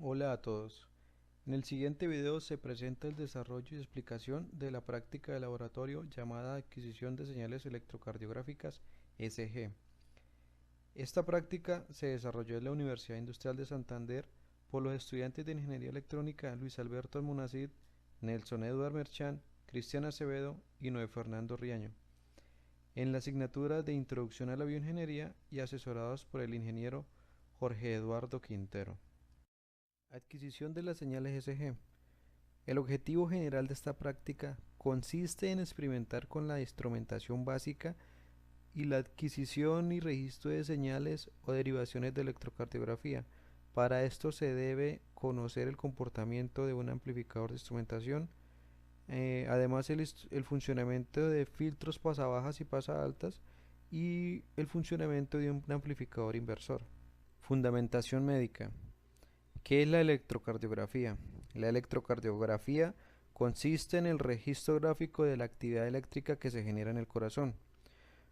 Hola a todos. En el siguiente video se presenta el desarrollo y explicación de la práctica de laboratorio llamada adquisición de señales electrocardiográficas (ECG). Esta práctica se desarrolló en la Universidad Industrial de Santander por los estudiantes de Ingeniería Electrónica Luis Alberto Almonacid, Nelson Eduard Merchán, Cristian Acevedo y Noé Fernando Riaño, en la asignatura de Introducción a la Bioingeniería y asesorados por el ingeniero Jorge Eduardo Quintero. Adquisición de las señales ECG. El objetivo general de esta práctica consiste en experimentar con la instrumentación básica y la adquisición y registro de señales o derivaciones de electrocardiografía. Para esto se debe conocer el comportamiento de un amplificador de instrumentación, además el funcionamiento de filtros pasabajas y pasaltas y el funcionamiento de un amplificador inversor. Fundamentación médica. ¿Qué es la electrocardiografía? La electrocardiografía consiste en el registro gráfico de la actividad eléctrica que se genera en el corazón.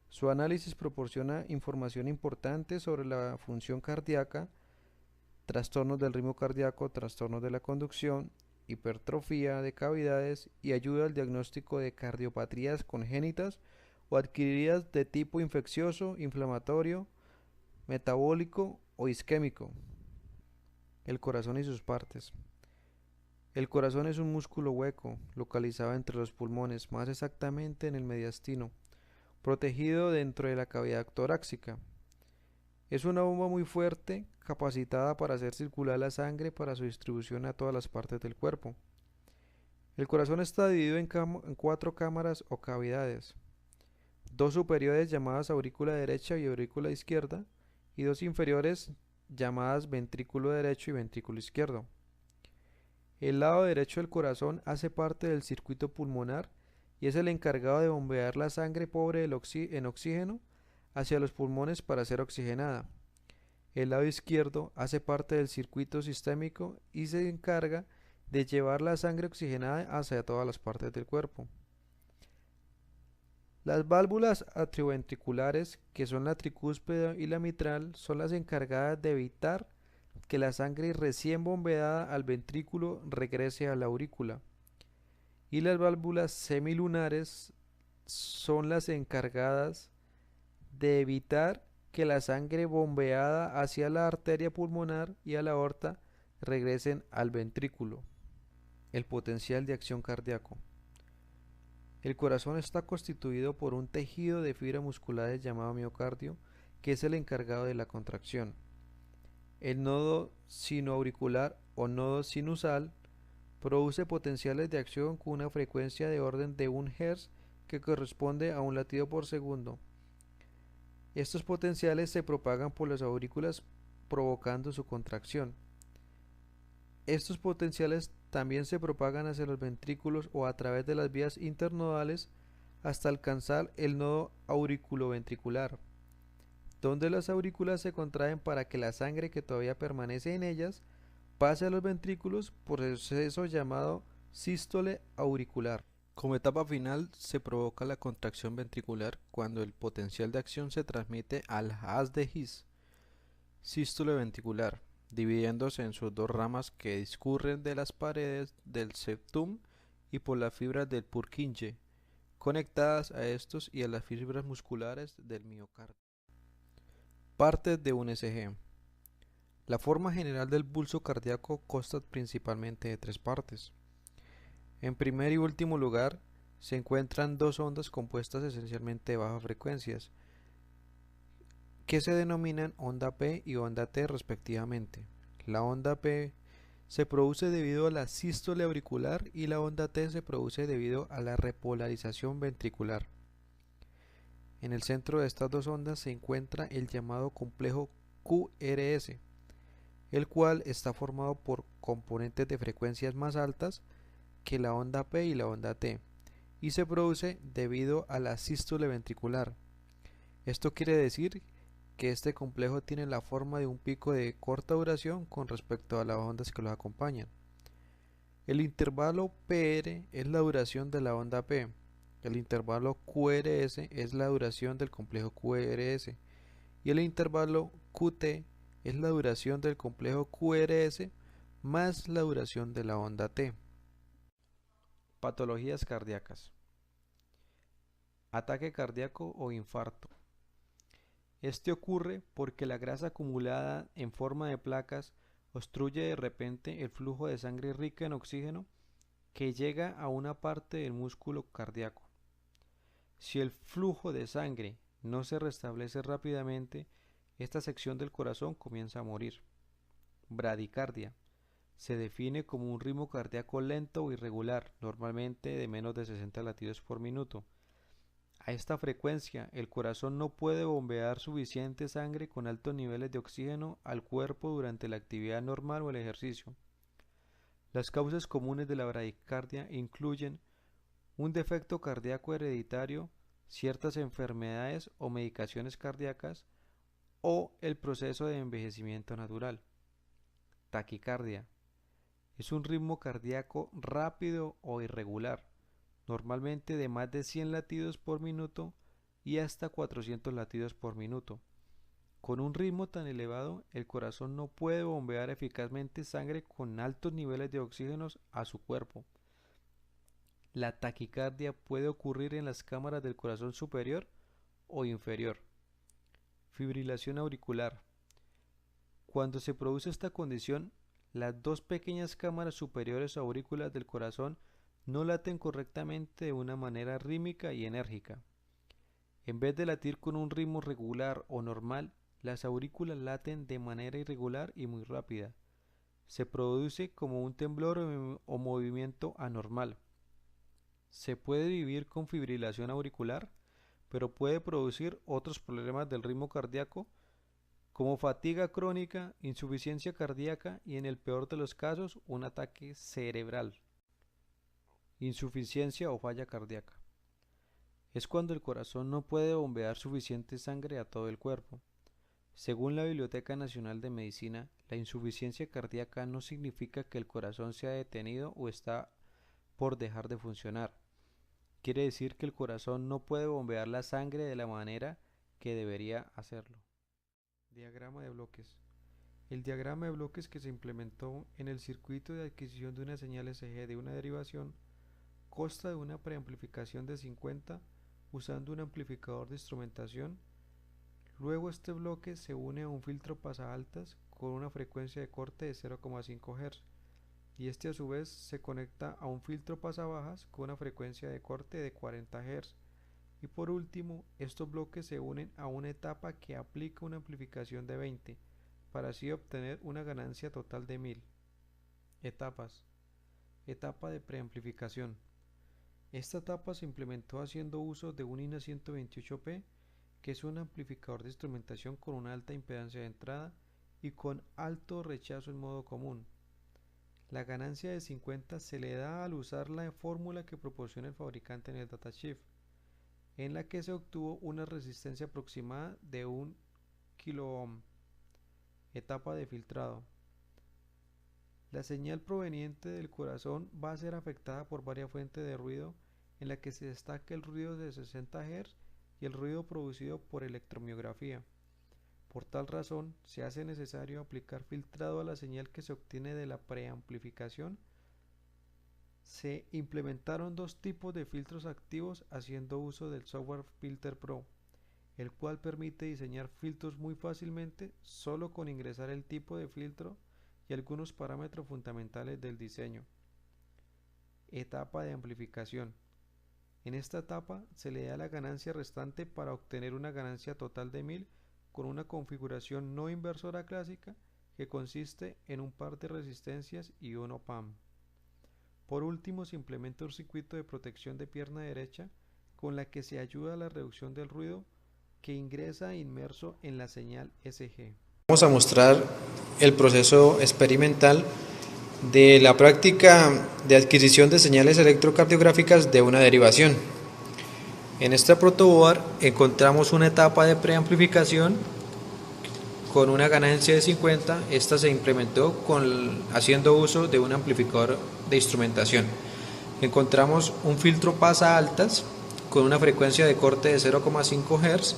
Su análisis proporciona información importante sobre la función cardíaca, trastornos del ritmo cardíaco, trastornos de la conducción, hipertrofia de cavidades y ayuda al diagnóstico de cardiopatías congénitas o adquiridas de tipo infeccioso, inflamatorio, metabólico o isquémico. El corazón y sus partes. El corazón es un músculo hueco, localizado entre los pulmones, más exactamente en el mediastino, protegido dentro de la cavidad torácica. Es una bomba muy fuerte, capacitada para hacer circular la sangre para su distribución a todas las partes del cuerpo. El corazón está dividido en cuatro cámaras o cavidades, dos superiores llamadas aurícula derecha y aurícula izquierda, y dos inferiores llamadas ventrículo derecho y ventrículo izquierdo. El lado derecho del corazón hace parte del circuito pulmonar y es el encargado de bombear la sangre pobre en oxígeno hacia los pulmones para ser oxigenada. El lado izquierdo hace parte del circuito sistémico y se encarga de llevar la sangre oxigenada hacia todas las partes del cuerpo. Las válvulas atrioventriculares, que son la tricúspide y la mitral, son las encargadas de evitar que la sangre recién bombeada al ventrículo regrese a la aurícula. Y las válvulas semilunares son las encargadas de evitar que la sangre bombeada hacia la arteria pulmonar y a la aorta regresen al ventrículo. El potencial de acción cardíaco. El corazón está constituido por un tejido de fibras musculares llamado miocardio, que es el encargado de la contracción. El nodo sinoauricular o nodo sinusal produce potenciales de acción con una frecuencia de orden de 1 Hz que corresponde a un latido por segundo. Estos potenciales se propagan por las aurículas provocando su contracción. Estos potenciales también se propagan hacia los ventrículos o a través de las vías internodales hasta alcanzar el nodo auriculoventricular, donde las aurículas se contraen para que la sangre que todavía permanece en ellas pase a los ventrículos por el proceso llamado sístole auricular. Como etapa final se provoca la contracción ventricular cuando el potencial de acción se transmite al haz de His, sístole ventricular, dividiéndose en sus dos ramas que discurren de las paredes del septum y por las fibras del Purkinje, conectadas a estos y a las fibras musculares del miocardio. Partes de un ECG. La forma general del pulso cardíaco consta principalmente de tres partes. En primer y último lugar, se encuentran dos ondas compuestas esencialmente de bajas frecuencias, que se denominan onda P y onda T respectivamente. La onda P se produce debido a la sístole auricular y la onda T se produce debido a la repolarización ventricular. En el centro de estas dos ondas se encuentra el llamado complejo QRS, el cual está formado por componentes de frecuencias más altas que la onda P y la onda T, y se produce debido a la sístole ventricular. Esto quiere decir que este complejo tiene la forma de un pico de corta duración con respecto a las ondas que los acompañan. El intervalo PR es la duración de la onda P, el intervalo QRS es la duración del complejo QRS y el intervalo QT es la duración del complejo QRS más la duración de la onda T. Patologías cardíacas. Ataque cardíaco o infarto. Este ocurre porque la grasa acumulada en forma de placas obstruye de repente el flujo de sangre rica en oxígeno que llega a una parte del músculo cardíaco. Si el flujo de sangre no se restablece rápidamente, esta sección del corazón comienza a morir. Bradicardia. Se define como un ritmo cardíaco lento o irregular, normalmente de menos de 60 latidos por minuto. A esta frecuencia, el corazón no puede bombear suficiente sangre con altos niveles de oxígeno al cuerpo durante la actividad normal o el ejercicio. Las causas comunes de la bradicardia incluyen un defecto cardíaco hereditario, ciertas enfermedades o medicaciones cardíacas, o el proceso de envejecimiento natural. Taquicardia. Es un ritmo cardíaco rápido o irregular, normalmente de más de 100 latidos por minuto y hasta 400 latidos por minuto. Con un ritmo tan elevado, el corazón no puede bombear eficazmente sangre con altos niveles de oxígeno a su cuerpo. La taquicardia puede ocurrir en las cámaras del corazón superior o inferior. Fibrilación auricular. Cuando se produce esta condición, las dos pequeñas cámaras superiores aurículas del corazón no laten correctamente de una manera rítmica y enérgica. En vez de latir con un ritmo regular o normal, las aurículas laten de manera irregular y muy rápida. Se produce como un temblor o movimiento anormal. Se puede vivir con fibrilación auricular, pero puede producir otros problemas del ritmo cardíaco, como fatiga crónica, insuficiencia cardíaca y, en el peor de los casos, un ataque cerebral. Insuficiencia o falla cardíaca. Es cuando el corazón no puede bombear suficiente sangre a todo el cuerpo. Según la Biblioteca Nacional de Medicina, la insuficiencia cardíaca no significa que el corazón se ha detenido o está por dejar de funcionar. Quiere decir que el corazón no puede bombear la sangre de la manera que debería hacerlo. Diagrama de bloques. El diagrama de bloques que se implementó en el circuito de adquisición de una señal SG de una derivación consta de una preamplificación de 50 usando un amplificador de instrumentación. Luego este bloque se une a un filtro pasaaltas con una frecuencia de corte de 0,5 Hz y este a su vez se conecta a un filtro pasabajas con una frecuencia de corte de 40 Hz. Y por último, estos bloques se unen a una etapa que aplica una amplificación de 20 para así obtener una ganancia total de 1000. Etapas. Etapa de preamplificación. Esta etapa se implementó haciendo uso de un INA 128P, que es un amplificador de instrumentación con una alta impedancia de entrada y con alto rechazo en modo común. La ganancia de 50 se le da al usar la fórmula que proporciona el fabricante en el datasheet, en la que se obtuvo una resistencia aproximada de 1 kΩ. Etapa de filtrado. La señal proveniente del corazón va a ser afectada por varias fuentes de ruido, en la que se destaca el ruido de 60 Hz y el ruido producido por electromiografía. Por tal razón, se hace necesario aplicar filtrado a la señal que se obtiene de la preamplificación. Se implementaron dos tipos de filtros activos haciendo uso del software Filter Pro, el cual permite diseñar filtros muy fácilmente solo con ingresar el tipo de filtro y algunos parámetros fundamentales del diseño. Etapa de amplificación. En esta etapa se le da la ganancia restante para obtener una ganancia total de 1000 con una configuración no inversora clásica que consiste en un par de resistencias y un op-amp. Por último, se implementa un circuito de protección de pierna derecha con la que se ayuda a la reducción del ruido que ingresa inmerso en la señal SG. Vamos a mostrar el proceso experimental de la práctica de adquisición de señales electrocardiográficas de una derivación. En esta protoboard encontramos una etapa de preamplificación con una ganancia de 50. Esta se implementó haciendo uso de un amplificador de instrumentación. Encontramos un filtro pasa altas con una frecuencia de corte de 0,5 Hz,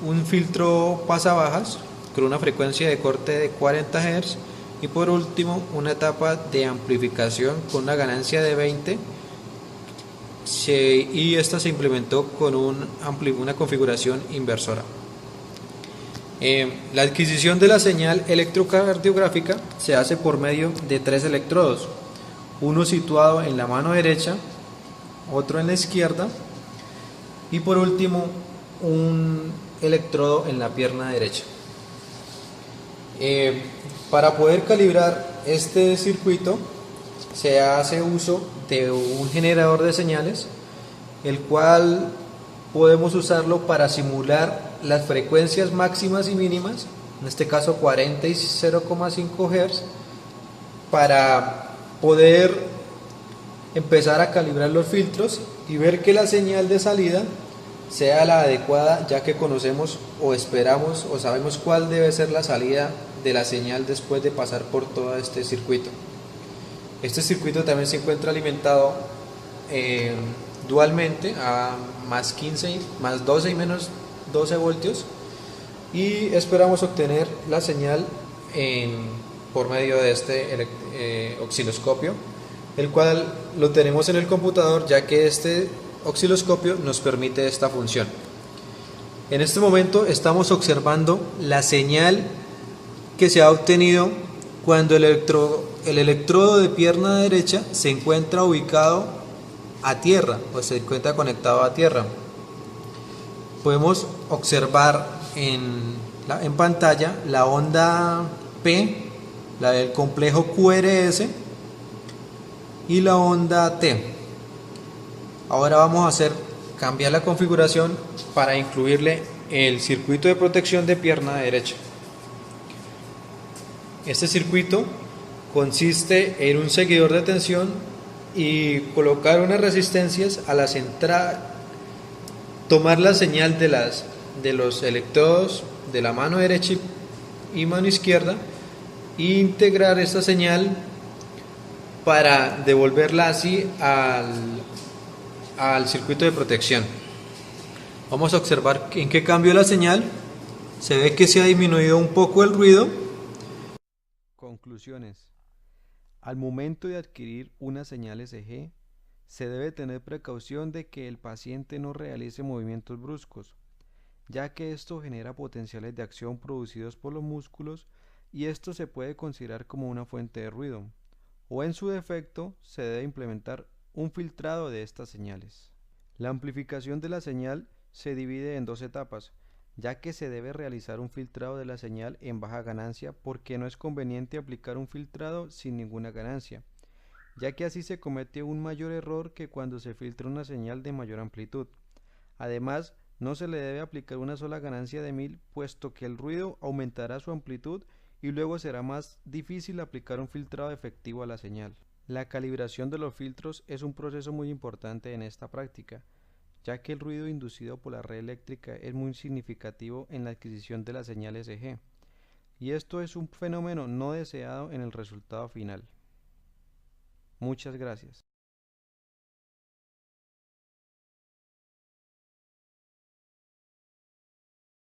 un filtro pasa bajas con una frecuencia de corte de 40 Hz y por último una etapa de amplificación con una ganancia de 20 y esta se implementó con una configuración inversora. La adquisición de la señal electrocardiográfica se hace por medio de 3 electrodos, uno situado en la mano derecha, otro en la izquierda y por último un electrodo en la pierna derecha. Para poder calibrar este circuito se hace uso de un generador de señales, el cual podemos usarlo para simular las frecuencias máximas y mínimas, en este caso 40 y 0,5 Hz, para poder empezar a calibrar los filtros y ver que la señal de salida sea la adecuada, ya que conocemos o esperamos o sabemos cuál debe ser la salida de la señal después de pasar por todo este circuito. Este circuito también se encuentra alimentado dualmente a más 15, más 12 y menos 12 voltios y esperamos obtener la señal por medio de este osciloscopio, el cual lo tenemos en el computador, ya que este osciloscopio nos permite esta función. En este momento estamos observando la señal que se ha obtenido cuando el electrodo de pierna derecha se encuentra ubicado a tierra o se encuentra conectado a tierra. Podemos observar en pantalla la onda P, la del complejo QRS y la onda T. Ahora vamos a cambiar la configuración para incluirle el circuito de protección de pierna derecha. Este circuito consiste en un seguidor de tensión y colocar unas resistencias a las entradas, tomar la señal de los electrodos de la mano derecha y mano izquierda e integrar esta señal para devolverla así al circuito de protección. Vamos a observar en qué cambió la señal. Se ve que se ha disminuido un poco el ruido. Conclusiones. Al momento de adquirir una señal ECG, se debe tener precaución de que el paciente no realice movimientos bruscos, ya que esto genera potenciales de acción producidos por los músculos y esto se puede considerar como una fuente de ruido, o en su defecto se debe implementar un filtrado de estas señales. La amplificación de la señal se divide en dos etapas, ya que se debe realizar un filtrado de la señal en baja ganancia porque no es conveniente aplicar un filtrado sin ninguna ganancia, ya que así se comete un mayor error que cuando se filtra una señal de mayor amplitud. Además, no se le debe aplicar una sola ganancia de 1000, puesto que el ruido aumentará su amplitud y luego será más difícil aplicar un filtrado efectivo a la señal. La calibración de los filtros es un proceso muy importante en esta práctica, ya que el ruido inducido por la red eléctrica es muy significativo en la adquisición de las señales ECG, y esto es un fenómeno no deseado en el resultado final. Muchas gracias.